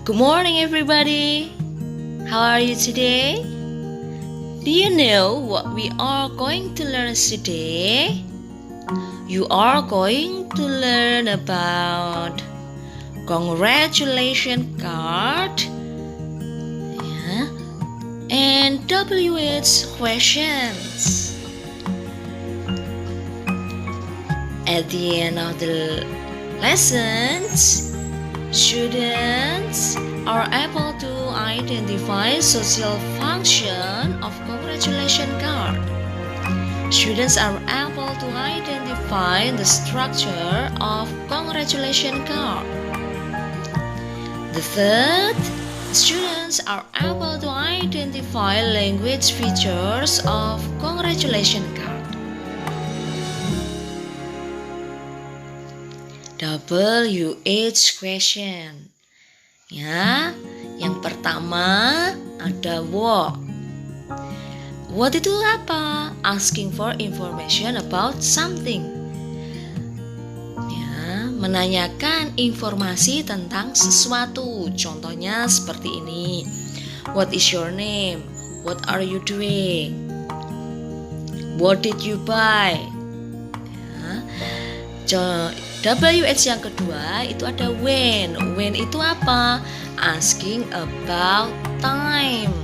Good morning, everybody. How are you today? Do you know what we are going to learn today? You are going to learn about congratulation card, and WH questions. At the end of the lessons, students are able to identify social function of congratulation card. Students are able to identify the structure of congratulation card. The third, students are able to identify language features of congratulation card. WH question. Ya, yang pertama ada what. What itu apa? Asking for information about something. Ya, menanyakan informasi tentang sesuatu. Contohnya seperti ini. What is your name? What are you doing? What did you buy? Ya, WH yang kedua itu ada when. When itu apa? Asking about time.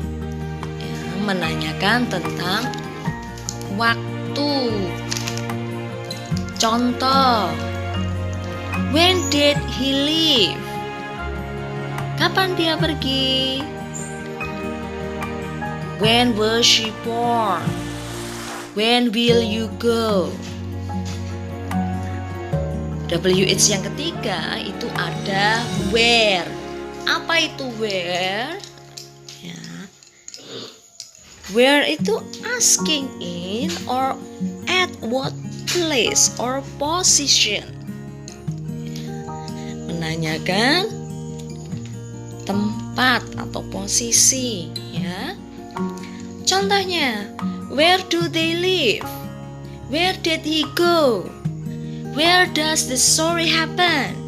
Ya, menanyakan tentang waktu. Contoh, when did he leave? Kapan dia pergi? When was she born? When will you go? WH yang ketiga itu ada where. Apa itu where? Ya. Where itu asking in or at what place or position. Ya. Menanyakan tempat atau posisi, ya. Contohnya, where do they live? Where did he go? Where does the story happen?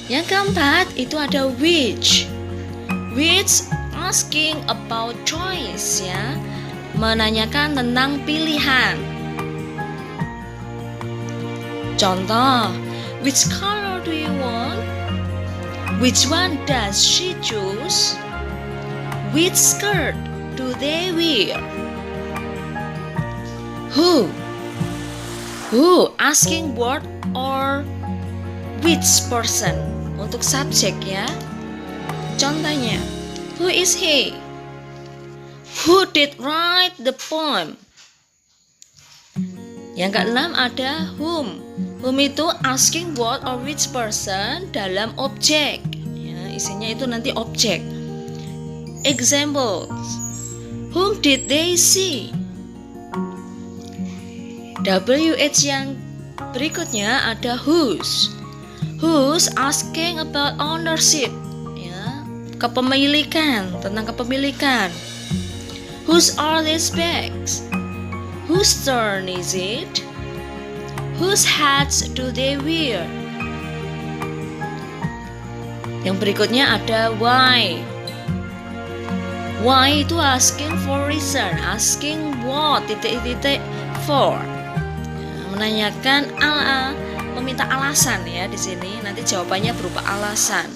Yang keempat itu ada which. Which asking about choice, ya. Menanyakan tentang pilihan. Contoh, which color do you want? Which one does she choose? Which skirt do they wear? Who asking what or which person untuk subjek, ya. Contohnya, who is he? Who did write the poem? Yang keenam ada whom. Whom itu asking what or which person dalam objek, ya, isinya itu nanti objek. Examples, whom did they see? WH yang berikutnya ada whose. Whose asking about ownership, ya, kepemilikan, tentang kepemilikan. Whose are these bags? Whose turn is it? Whose hats do they wear? Yang berikutnya ada why. Why itu asking for reason, asking what titik-titik for. Menanyakan meminta alasan, ya, di sini nanti jawabannya berupa alasan.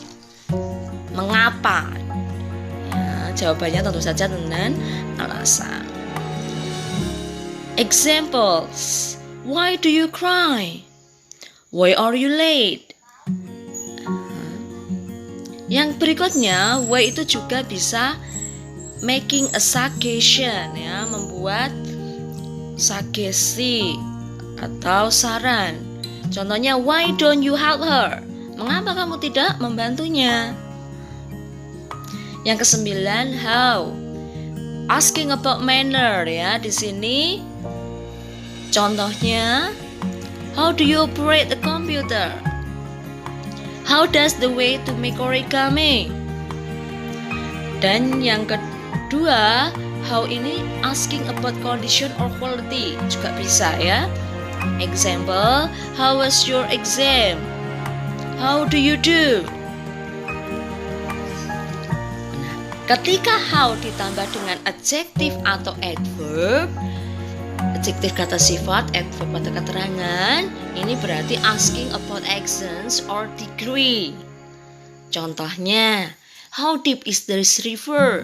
Mengapa? Ya, jawabannya tentu saja dengan alasan. Examples, why do you cry? Why are you late? Yang berikutnya, why itu juga bisa making a suggestion, ya, membuat sugesti atau saran. Contohnya, why don't you help her? Mengapa kamu tidak membantunya? Yang kesembilan, how. Asking about manner, ya, di sini. Contohnya, how do you operate the computer? How does the way to make origami? Dan yang kedua, how ini asking about condition or quality juga bisa, ya. Example, how was your exam? How do you do? Nah, ketika how ditambah dengan adjektif atau adverb, adjektif kata sifat, adverb kata keterangan, ini berarti asking about actions or degree. Contohnya, how deep is this river?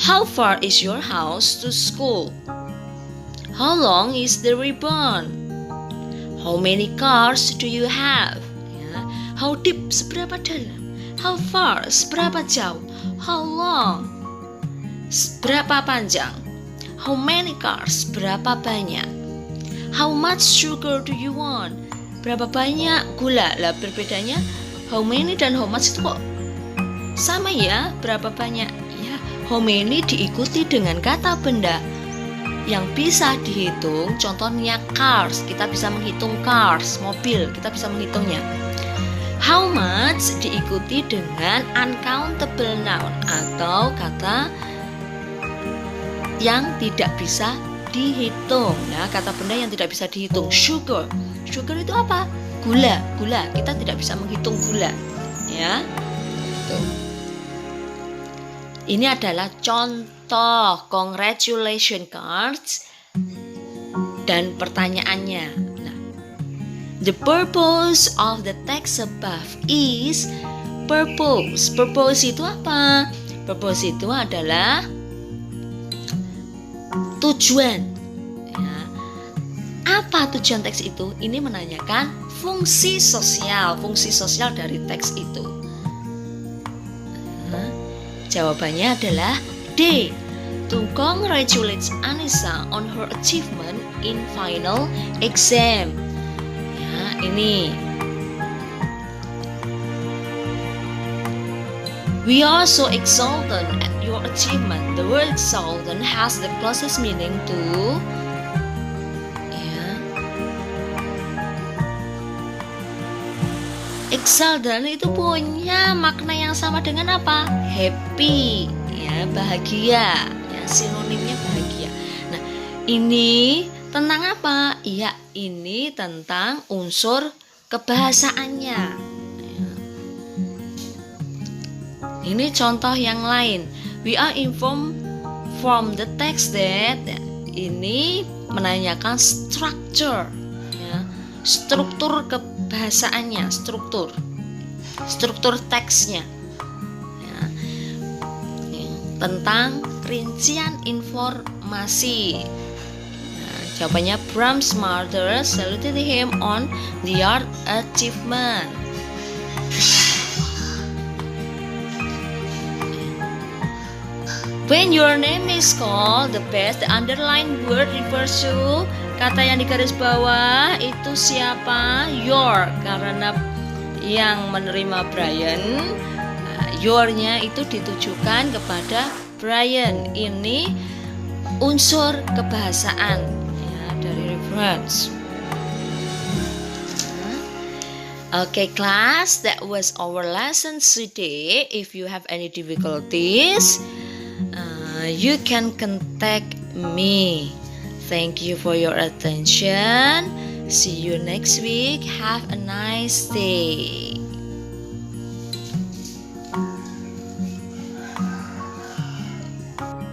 How far is your house to school? How long is the ribbon? How many cars do you have? Ya. How deep, seberapa dalam? How far, seberapa jauh? How long, seberapa panjang? How many cars, berapa banyak? How much sugar do you want? Berapa banyak gula? Lah berbedanya how many dan how much itu kok sama ya? Berapa banyak? Ya, how many diikuti dengan kata benda yang bisa dihitung. Contohnya cars, kita bisa menghitung cars, mobil, kita bisa menghitungnya. How much diikuti dengan uncountable noun atau kata yang tidak bisa dihitung. Nah, kata benda yang tidak bisa dihitung. Sugar, sugar itu apa? Gula, gula. Kita tidak bisa menghitung gula. Ya, tuh. Ini adalah contoh congratulation cards dan pertanyaannya. Nah, the purpose of the text above is purpose. Purpose itu apa? Purpose itu adalah tujuan. Ya. Apa tujuan teks itu? Ini menanyakan fungsi sosial dari teks itu. Jawabannya adalah D. To congratulate Anissa on her achievement in final exam. Ya, ini. We are so exultant at your achievement. The word exultant has the closest meaning to exultant itu punya makna yang sama dengan apa? Happy, ya, bahagia, ya, sinonimnya bahagia. Nah, ini tentang apa? Iya, ini tentang unsur kebahasaannya. Ya. Ini contoh yang lain. We are informed from the text that, ini menanyakan structure, ya, struktur kebahasaannya, struktur teksnya, ya, tentang rincian informasi. Nah, jawabannya Bram's mother saluted him on the art achievement. When your name is called, the best, the underlined word refers to, kata yang di garis bawah itu siapa? Your, karena yang menerima Brian, your-nya itu ditujukan kepada Brian. Ini unsur kebahasaan, ya, dari reference. Okay, class, that was our lesson today. If you have any difficulties, you can contact me. Thank you for your attention. See you next week. Have a nice day.